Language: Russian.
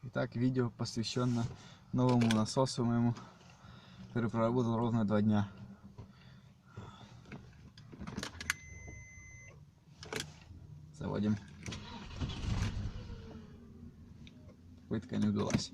Итак, видео посвящено новому насосу моему, который проработал ровно 2 дня. Заводим. Попытка не удалась.